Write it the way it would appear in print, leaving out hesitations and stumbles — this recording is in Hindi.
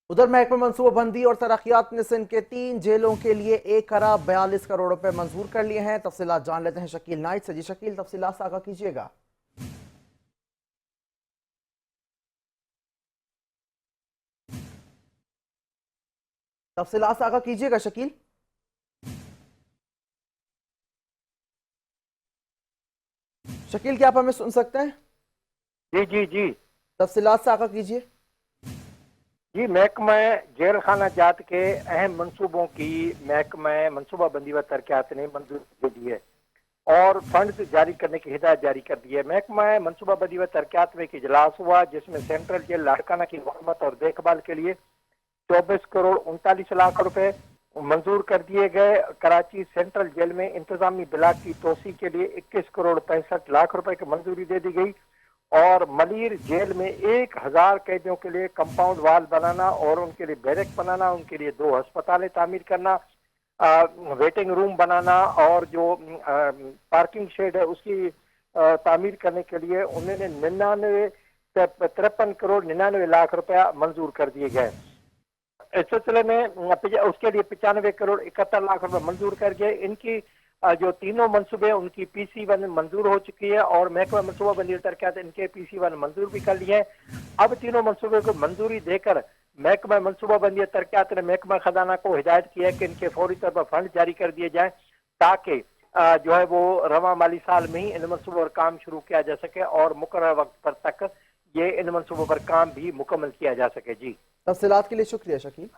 उधर महकमा मनसूबाबंदी और तरक्यात ने सिंध के 3 जेलों के लिए 1 खरब 42 करोड़ रुपए मंजूर कर लिए हैं। तफसीलात जान लेते हैं शकील नाइट से। जी शकील, तफसीलात से आगाह कीजिएगा। तफसीलात से आगाह कीजिएगा शकील। शकील, क्या आप हमें सुन सकते हैं? जी जी जी। तफसीलात से आगाह कीजिए। जी, महकमा जेल खाना जात के अहम मंसूबों की महकमा मनसूबाबंदी व तरक्यात ने मंजूरी दे दी है और फंड जारी करने की हिदायत जारी कर दी है। महकमा मनसूबाबंदी व तरक्यात में एक इजलास हुआ जिसमें सेंट्रल जेल लाड़काना की मरम्मत और देखभाल के लिए 24 करोड़ 39 लाख रुपए मंजूर कर दिए गए। कराची सेंट्रल जेल में इंतजामी ब्लॉक की तोसी के लिए 21 करोड़ 65 लाख रुपए की मंजूरी दे दी गई और मलिर जेल में 1000 कैदियों के लिए कंपाउंड वाल बनाना और उनके लिए बैरक बनाना, उनके लिए 2 अस्पतालें तामीर करना, वेटिंग रूम बनाना और जो पार्किंग शेड है उसकी तामीर करने के लिए उन्होंने 53 करोड़ 99 लाख रुपया मंजूर कर दिए गए। इस सिलसिले में उसके लिए 95 करोड़ 71 लाख रुपए मंजूर कर गए। इनकी जो तीनों मंसूबे उनकी PC1 मंजूर हो चुकी है और महकमा मनसूबाबंदी तरक्यात इनके PC1 मंजूर भी कर लिए हैं। अब तीनों मंसूबे को मंजूरी देकर महकमा मनसूबाबंदी तरक्यात ने महकमा खजाना को हिदायत की है कि इनके फौरी तौर पर फंड जारी कर दिए जाए ताकि जो है वो रवा माली साल में ही इन मंसूबों पर काम शुरू किया जा सके और मुकर्रर वक्त पर तक ये इन मंसूबों पर काम भी मुकम्मल किया जा सके। जी, तफसीलात के लिए शुक्रिया शकील।